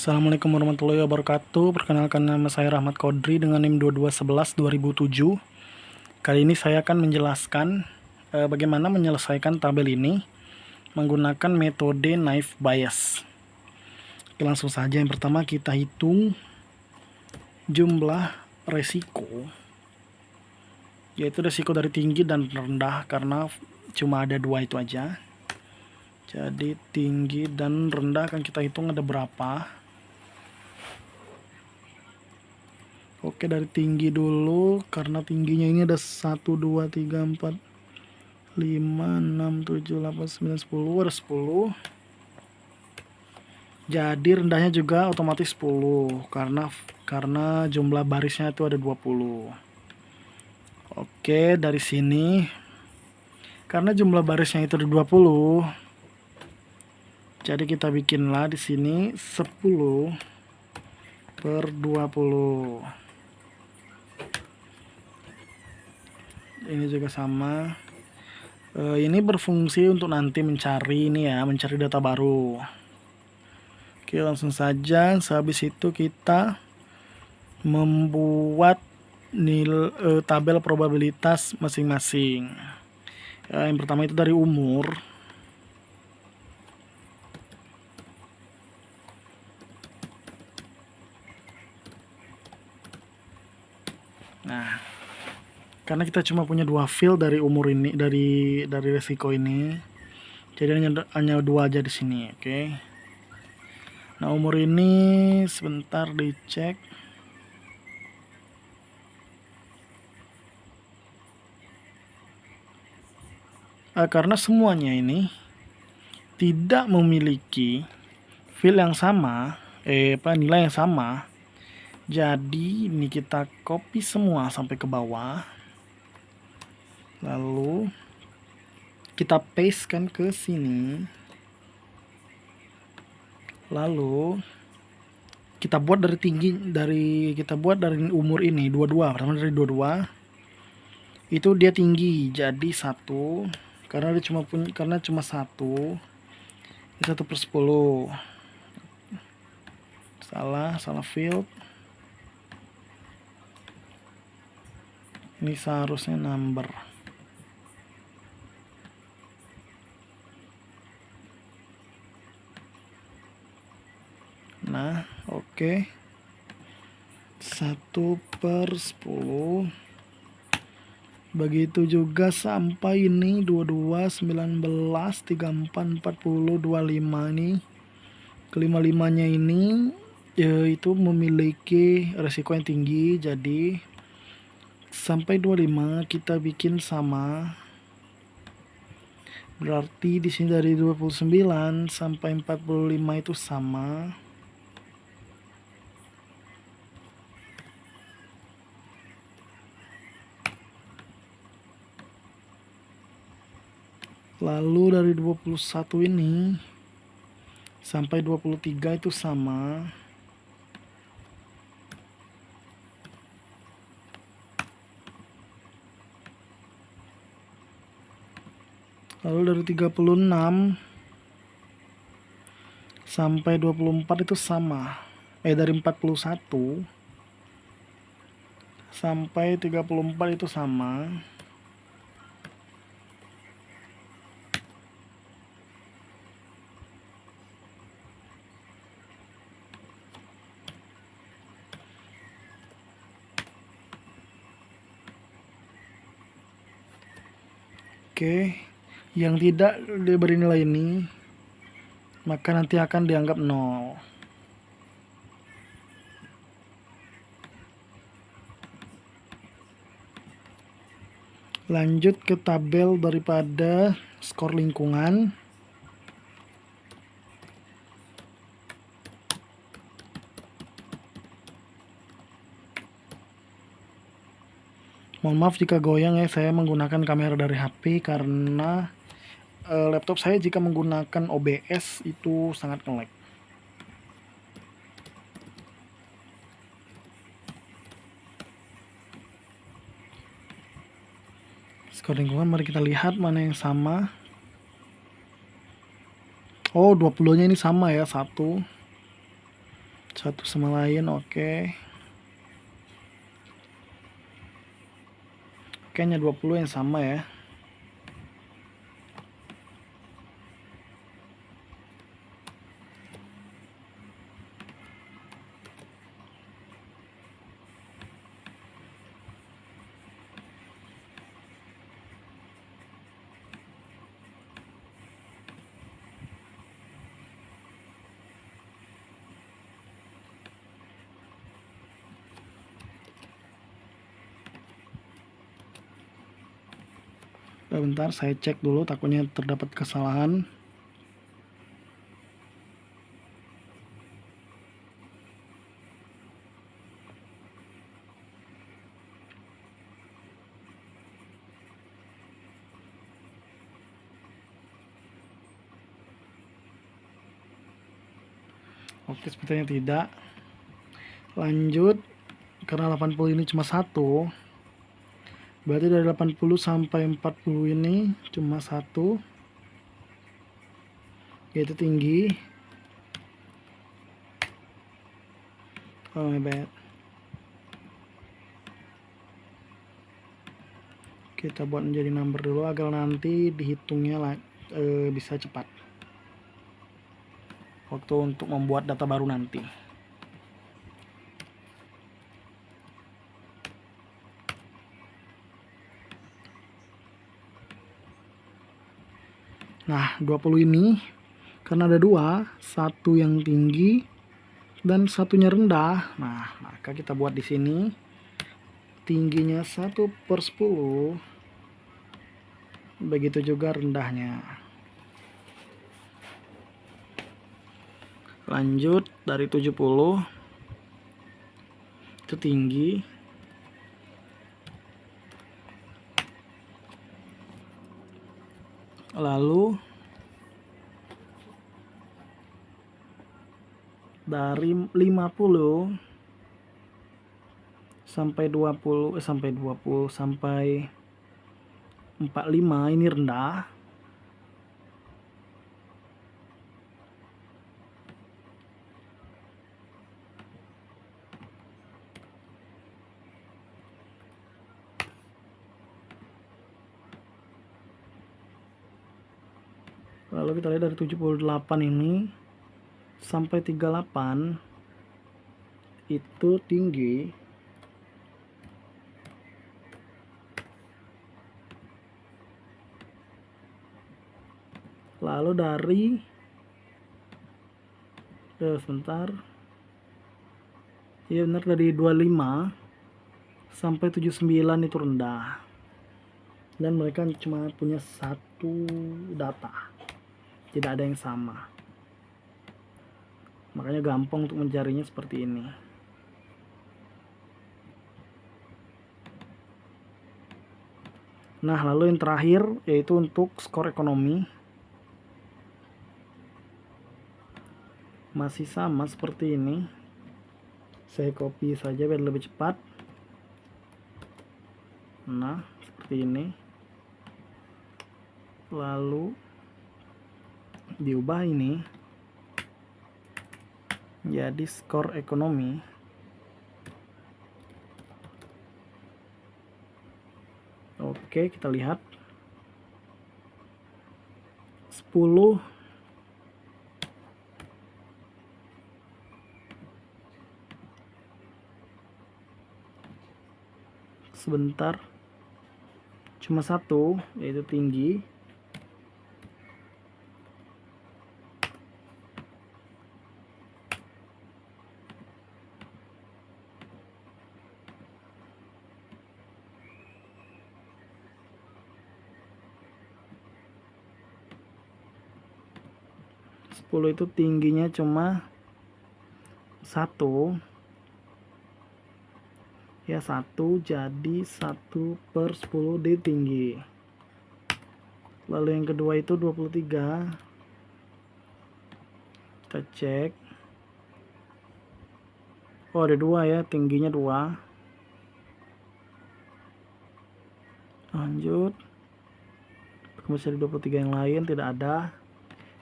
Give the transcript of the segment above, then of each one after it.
Assalamualaikum warahmatullahi wabarakatuh. Perkenalkan, nama saya Rahmat Kodri dengan NIM 2211 2007. Kali ini saya akan menjelaskan bagaimana menyelesaikan tabel ini menggunakan metode naive Bayes. Oke, langsung saja. Yang pertama kita hitung jumlah resiko, yaitu resiko dari tinggi dan rendah, karena cuma ada dua itu aja. Jadi tinggi dan rendah akan kita hitung ada berapa. Oke, dari tinggi dulu, karena tingginya ini ada 1, 2, 3, 4, 5, 6, 7, 8, 9, 10, ada 10. Jadi rendahnya juga otomatis 10, karena jumlah barisnya itu ada 20. Oke, dari sini, karena jumlah barisnya itu ada 20, jadi kita bikinlah di sini 10 per 20. Ini juga sama. Ini berfungsi untuk nanti mencari mencari data baru. Oke, langsung saja. Sehabis itu kita membuat tabel probabilitas masing-masing. Yang pertama itu dari umur. Nah, karena kita cuma punya dua field dari umur ini, dari resiko ini, jadi hanya dua aja di sini. Oke. Nah, umur ini sebentar dicek. Karena semuanya ini tidak memiliki field yang sama, nilai yang sama, jadi ini kita copy semua sampai ke bawah, lalu kita paste kan ke sini, lalu kita buat dari tinggi, kita buat dari umur ini 22. Pertama dari 22 itu dia tinggi, jadi 1, karena dia cuma 1, 1/10. Salah field. Ini seharusnya number. Nah, oke. 1/10. Begitu juga sampai ini 22, 19, 34, 40, 25 ini. Kelima-limanya ini itu memiliki resiko yang tinggi, jadi sampai 25 kita bikin sama. Berarti di sini dari 29 sampai 45 itu sama. Lalu dari 21 ini sampai 23 itu sama. Lalu dari 36 sampai 24 itu sama. Dari 41 sampai 34 itu sama. Oke, yang tidak diberi nilai ini maka nanti akan dianggap 0. Lanjut ke tabel daripada skor lingkungan. Mohon maaf jika goyang ya, saya menggunakan kamera dari HP karena laptop saya jika menggunakan OBS itu sangat nge-lag. Skor lingkungan, mari kita lihat mana yang sama. Oh, 20-nya ini sama ya, 1. satu sama lain. Oke. Kayaknya 20 yang sama ya. Bentar, saya cek dulu, takutnya terdapat kesalahan. Oke, sepertinya tidak. Lanjut, karena 80 ini cuma satu, berarti dari 80 sampai 40 ini cuma satu, yaitu tinggi. Oh my bad. Kita buat menjadi number dulu agar nanti dihitungnya bisa cepat waktu untuk membuat data baru nanti. Nah, 20 ini karena ada dua, satu yang tinggi dan satunya rendah. Nah, maka kita buat di sini tingginya 1/10, begitu juga rendahnya. Lanjut, dari 70 itu tinggi, lalu dari 50 sampai 20 sampai 45 ini rendah. Lalu kita lihat dari 78 ini sampai 38 itu tinggi. Lalu dari sebentar. Ya benar, dari 25 sampai 79 itu rendah. Dan mereka cuma punya satu data. Tidak ada yang sama. Makanya gampang untuk mencarinya seperti ini. Nah, lalu yang terakhir yaitu untuk skor ekonomi. Masih sama seperti ini. Saya copy saja biar lebih cepat. Nah, seperti ini. Lalu diubah ini jadi skor ekonomi. Oke, kita lihat 10 sebentar, cuma satu, yaitu tinggi. Itu tingginya cuma satu ya, satu, jadi 1/10 di tinggi. Lalu yang kedua itu 23, kita cek. Oh, ada dua ya, tingginya 2. Lanjut, kemudian 23 yang lain tidak ada,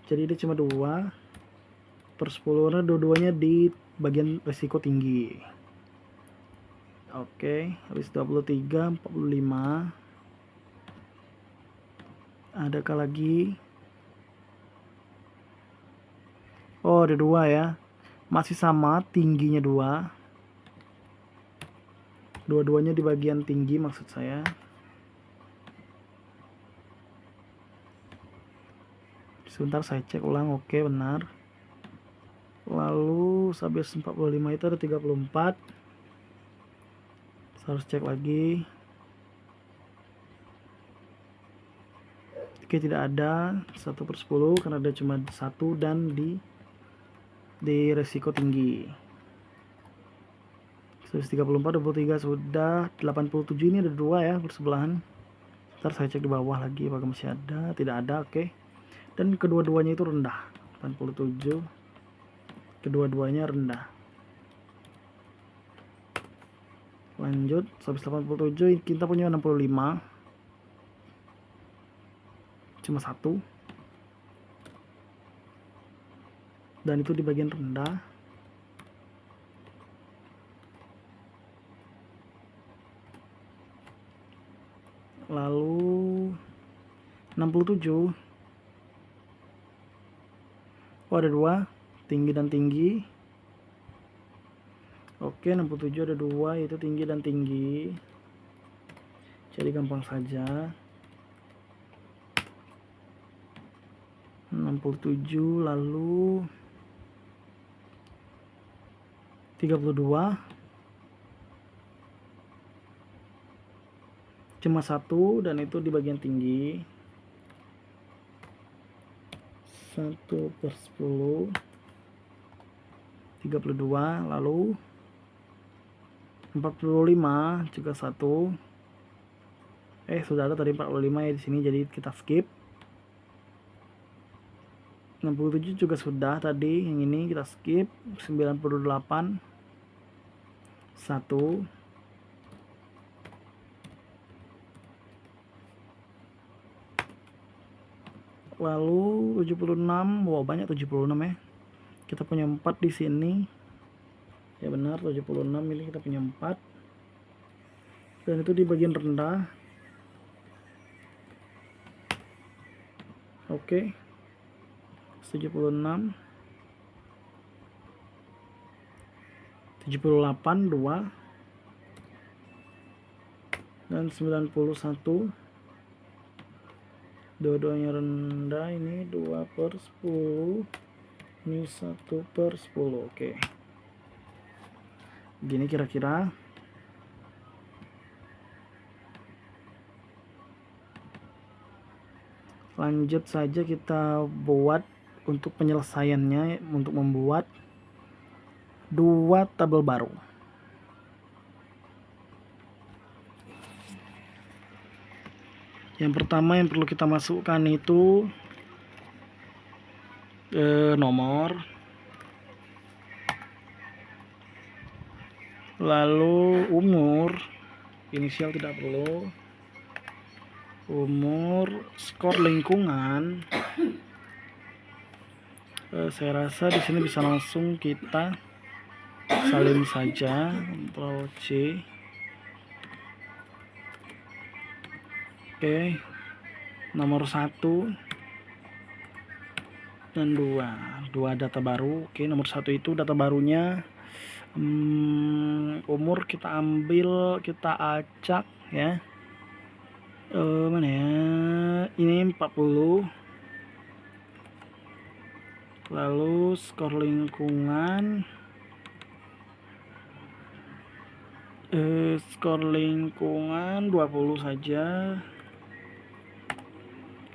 jadi dia cuma 2/10. Nah, dua-duanya di bagian risiko tinggi. Oke, habis 23, 45. Adakah lagi? Oh, ada 2 ya. Masih sama, tingginya 2. Dua-duanya di bagian tinggi maksud saya. Sebentar saya cek ulang. Oke, benar. Lalu habis 45 itu ada 34. Saya harus cek lagi. Oke, tidak ada 1/10 karena ada cuma 1 dan di resiko tinggi. 134, 23 sudah. 87 ini ada 2 ya bersebelahan. Ntar saya cek di bawah lagi apakah masih ada. Tidak ada. Oke. Dan kedua-duanya itu rendah. 87. Kedua-duanya rendah. Lanjut, 187 kita punya 65. Cuma 1. Dan itu di bagian rendah. Lalu 67. Oh, ada 2, tinggi dan tinggi. Oke, 67 ada 2, itu tinggi dan tinggi. Jadi gampang saja. 67 lalu 32. Cuma 1 dan itu di bagian tinggi. 1/10. 32 lalu 45 juga 1. Sudah ada tadi 45 ya di sini, jadi kita skip. 67 juga sudah tadi, yang ini kita skip. 98 1. Lalu 76, wow banyak 76 ya. Kita punya 4 di sini. Ya benar, 76 ini kita punya 4. Dan itu di bagian rendah. Oke. 76. 78 2. Dan 91. Dua-duanya rendah, ini 2/10. Ini 1/10. Oke. Gini kira-kira. Lanjut saja kita buat untuk penyelesaiannya, untuk membuat 2 tabel baru. Yang pertama yang perlu kita masukkan itu nomor, lalu umur, inisial tidak perlu, umur, skor lingkungan. Saya rasa di sini bisa langsung kita salin saja, Ctrl C. Oke, nomor 1 dan 2 data baru. Oke, nomor 1 itu data barunya. Umur kita ambil, kita acak ya. Mana ya? Ini 40. Lalu skor lingkungan, skor lingkungan 20 saja.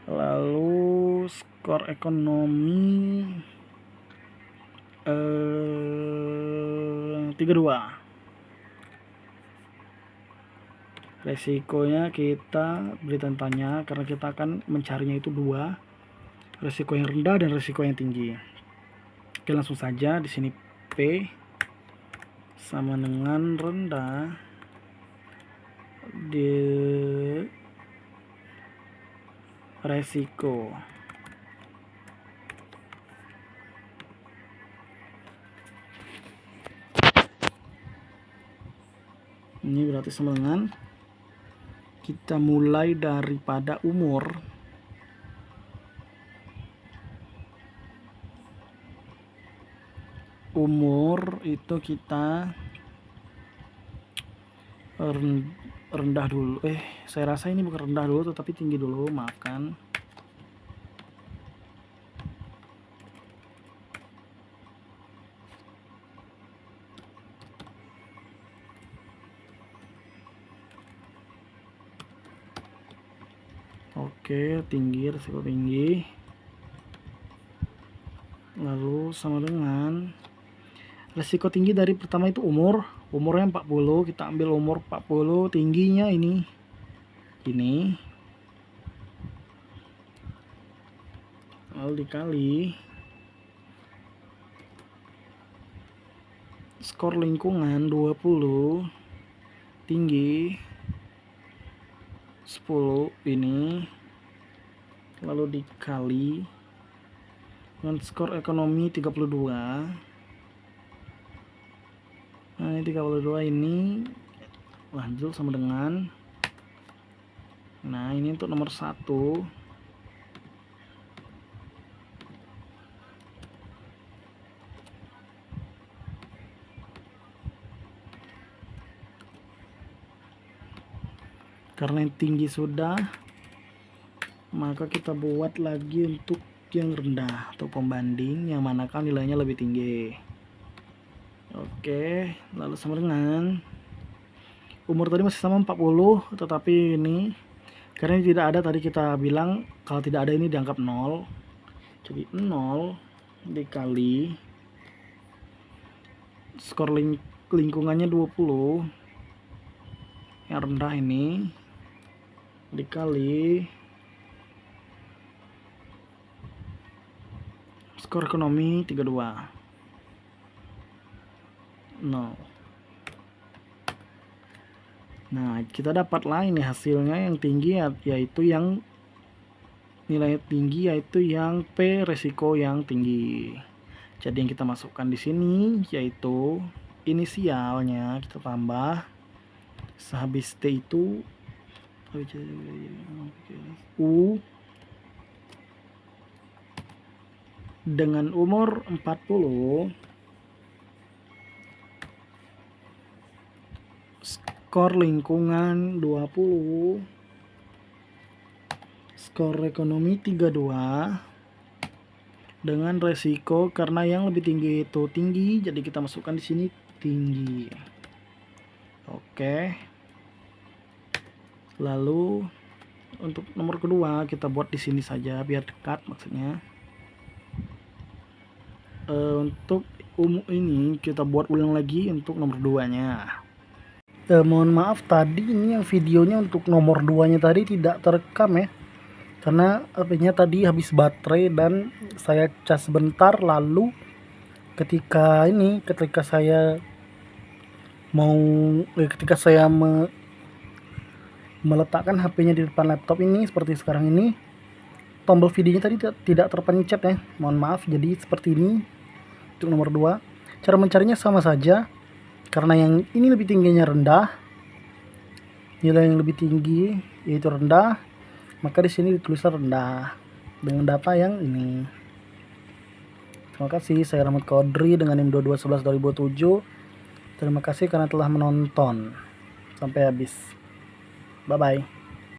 Lalu skor ekonomi 32. Resikonya kita beri tanda tanya karena kita akan mencarinya itu 2, resiko yang rendah dan resiko yang tinggi. Oke, langsung saja di sini P sama dengan rendah di resiko. Ini berarti sama dengan kita mulai daripada umur. Umur itu kita rendah dulu. Saya rasa ini bukan rendah dulu tetapi tinggi dulu, maafkan. Oke, tinggi, resiko tinggi. Lalu sama dengan resiko tinggi dari pertama itu umurnya 40, kita ambil umur 40, tingginya ini lalu dikali skor lingkungan 20, tinggi 10 ini, lalu dikali dengan skor ekonomi 32. Nah, ini 32 ini lanjut sama dengan, nah ini untuk nomor 1. Karena yang tinggi sudah, maka kita buat lagi untuk yang rendah atau pembanding yang manakah nilainya lebih tinggi. Oke, lalu sama dengan umur tadi masih sama 40, tetapi ini karena ini tidak ada, tadi kita bilang kalau tidak ada ini dianggap 0. Jadi 0 dikali skor lingkungannya 20 yang rendah ini, dikali skor ekonomi 32. 0. Nah, kita dapatlah ini hasilnya yang tinggi, yaitu yang nilai tinggi, yaitu yang P, resiko yang tinggi. Jadi yang kita masukkan di sini yaitu inisialnya kita tambah, sehabis T itu U dengan umur 40, skor lingkungan 20, skor ekonomi 32, dengan resiko karena yang lebih tinggi itu tinggi, jadi kita masukkan di sini tinggi. Oke. Lalu untuk nomor kedua kita buat di sini saja biar dekat maksudnya. Untuk ini kita buat ulang lagi untuk nomor 2-nya. Mohon maaf tadi ini yang videonya untuk nomor 2-nya tadi tidak terekam ya, karena HP-nya tadi habis baterai dan saya cas sebentar, lalu ketika saya meletakkan HP-nya di depan laptop ini seperti sekarang ini, tombol videonya tadi tidak terpencet ya, mohon maaf. Jadi seperti ini untuk nomor 2. Cara mencarinya sama saja, karena yang ini lebih tingginya rendah, nilai yang lebih tinggi yaitu rendah, maka di sini dituliskan rendah dengan data yang ini. Terima kasih, saya Rahmat Kodri dengan NIM 2211 2007. Terima kasih karena telah menonton sampai habis. Bye bye.